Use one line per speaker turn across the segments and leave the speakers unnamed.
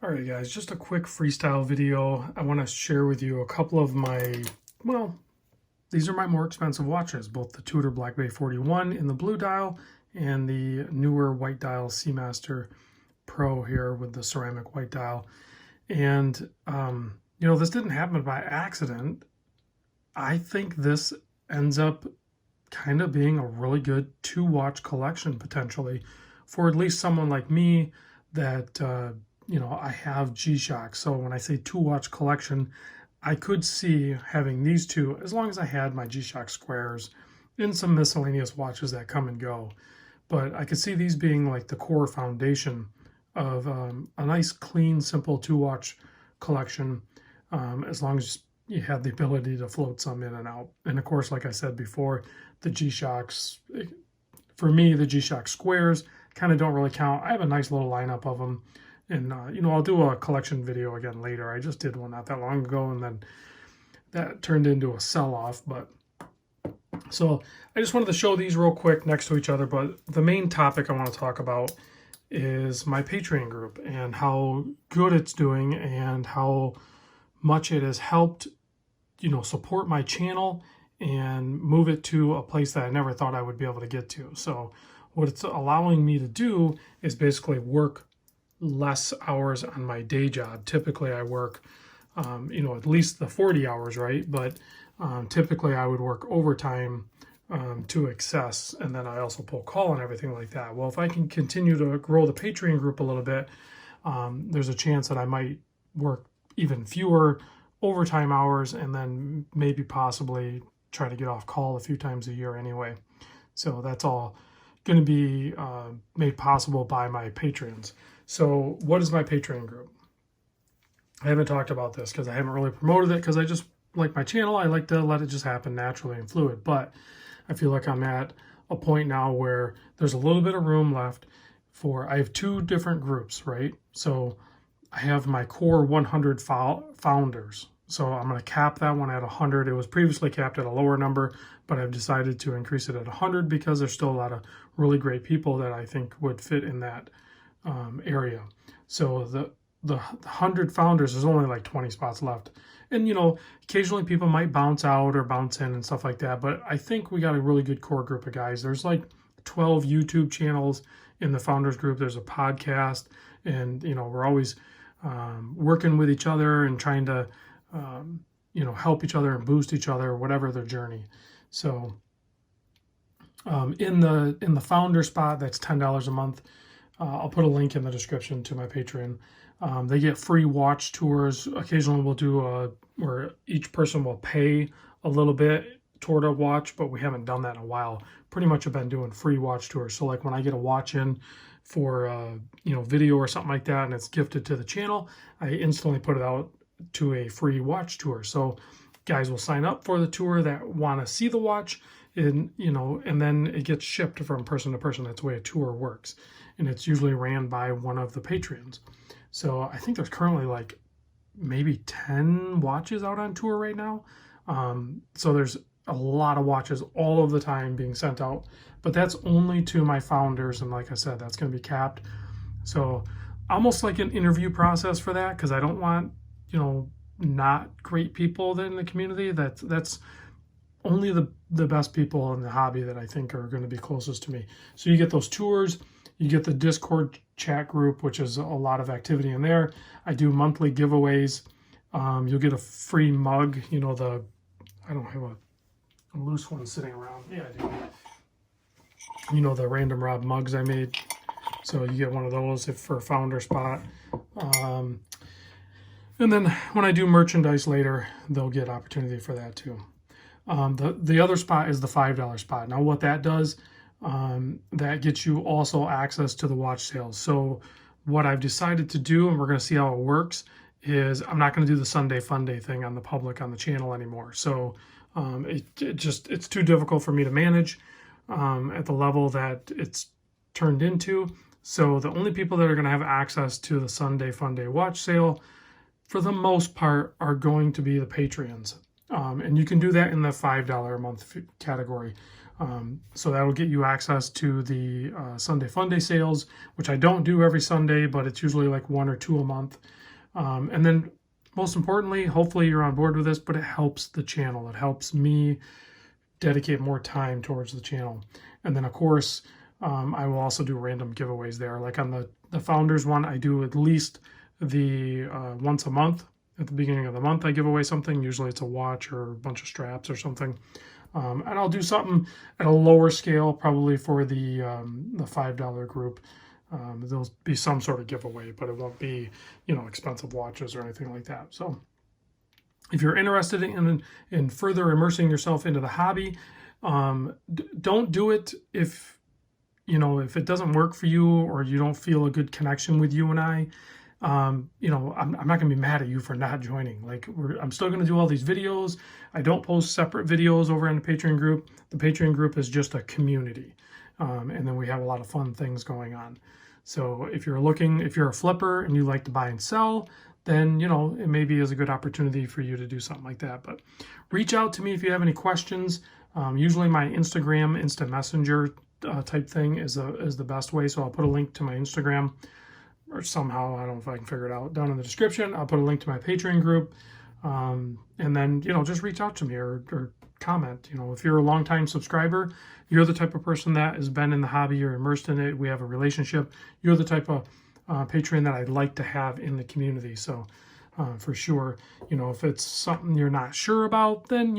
Alright guys, just a quick freestyle video. I want to share with you a couple of my, well, these are my more expensive watches, both the Tudor Black Bay 41 in the blue dial and the newer white dial Seamaster Pro here with the ceramic white dial. And, this didn't happen by accident. I think this ends up kind of being a really good two-watch collection potentially for at least someone like me that, I have G-Shock. So when I say two-watch collection, I could see having these two as long as I had my G-Shock squares and some miscellaneous watches that come and go. But I could see these being like the core foundation of a nice, clean, simple two-watch collection, as long as you have the ability to float some in and out. And of course, like I said before, the G-Shocks, for me, the G-Shock squares kind of don't really count. I have a nice little lineup of them. And, I'll do a collection video again later. I just did one not that long ago, and then that turned into a sell-off. But so I just wanted to show these real quick next to each other. But the main topic I want to talk about is my Patreon group and how good it's doing and how much it has helped, support my channel and move it to a place that I never thought I would be able to get to. So what it's allowing me to do is basically work less hours on my day job. Typically I work, at least the 40 hours, right? But typically I would work overtime to excess, and then I also pull call and everything like that. Well, if I can continue to grow the Patreon group a little bit, there's a chance that I might work even fewer overtime hours and then maybe possibly try to get off call a few times a year anyway. So that's all going to be made possible by my patrons. So what is my Patreon group? I haven't talked about this because I haven't really promoted it, because I just like my channel. I like to let it just happen naturally and fluid. But I feel like I'm at a point now where there's a little bit of room left for, I have two different groups, right? So I have my core 100 founders. So I'm going to cap that one at 100. It was previously capped at a lower number, but I've decided to increase it at 100 because there's still a lot of really great people that I think would fit in that area. So the 100 founders, there's only like 20 spots left. And, occasionally people might bounce out or bounce in and stuff like that. But I think we got a really good core group of guys. There's like 12 YouTube channels in the founders group. There's a podcast, and, we're always working with each other and trying to, help each other and boost each other, whatever their journey. So in the founder spot, that's $10 a month. I'll put a link in the description to my Patreon. They get free watch tours. Occasionally we'll do where each person will pay a little bit toward a watch, but we haven't done that in a while. Pretty much have been doing free watch tours. So like when I get a watch in for video or something like that and it's gifted to the channel, I instantly put it out to a free watch tour. So guys will sign up for the tour that want to see the watch, and then it gets shipped from person to person. That's the way a tour works, and it's usually ran by one of the patrons. So I think there's currently like maybe 10 watches out on tour right now. So there's a lot of watches all of the time being sent out, but that's only to my founders. And like I said, that's going to be capped. So almost like an interview process for that, because I don't want, not great people in the community. That's only the best people in the hobby that I think are going to be closest to me. So you get those tours, you get the Discord chat group, which is a lot of activity in there. I do monthly giveaways. You'll get a free mug. I don't have a loose one sitting around. Yeah, I do. The Random Rob mugs I made. So you get one of those for a founder spot. And then when I do merchandise later, they'll get opportunity for that too. The other spot is the $5 spot. Now what that does, that gets you also access to the watch sales. So what I've decided to do, and we're going to see how it works, is I'm not going to do the Sunday Fun Day thing on the public on the channel anymore. So it's too difficult for me to manage at the level that it's turned into. So the only people that are going to have access to the Sunday Fun Day watch sale, for the most part, are going to be the Patreons. And you can do that in the $5 a month category. So that'll get you access to the Sunday Funday sales, which I don't do every Sunday, but it's usually like 1 or 2 a month. And then most importantly, hopefully you're on board with this, but it helps the channel. It helps me dedicate more time towards the channel. And then of course, I will also do random giveaways there. Like on the Founders one, I do at least the once a month. At the beginning of the month, I give away something. Usually it's a watch or a bunch of straps or something. And I'll do something at a lower scale, probably for the $5 group. There'll be some sort of giveaway, but it won't be, expensive watches or anything like that. So if you're interested in further immersing yourself into the hobby, don't do it if it doesn't work for you or you don't feel a good connection with you and I. I'm not going to be mad at you for not joining. Like, I'm still going to do all these videos. I don't post separate videos over in the Patreon group. The Patreon group is just a community. And then we have a lot of fun things going on. So if you're a flipper and you like to buy and sell, then, it maybe is a good opportunity for you to do something like that. But reach out to me if you have any questions. Usually my Instagram, Instant Messenger type thing is the best way. So I'll put a link to my Instagram, or somehow, I don't know if I can figure it out, down in the description. I'll put a link to my Patreon group. And then, just reach out to me or comment. If you're a longtime subscriber, you're the type of person that has been in the hobby, you're immersed in it, we have a relationship, you're the type of Patreon that I'd like to have in the community. So for sure, if it's something you're not sure about, then,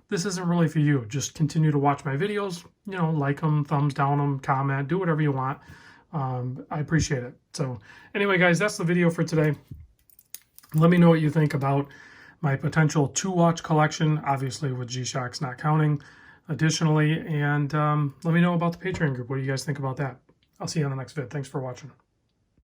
this isn't really for you. Just continue to watch my videos, like them, thumbs down them, comment, do whatever you want. I appreciate it. So anyway, guys, that's the video for today. Let me know what you think about my potential 2-watch collection, obviously with G-Shocks not counting additionally. And let me know about the Patreon group. What do you guys think about that? I'll see you on the next vid. Thanks for watching.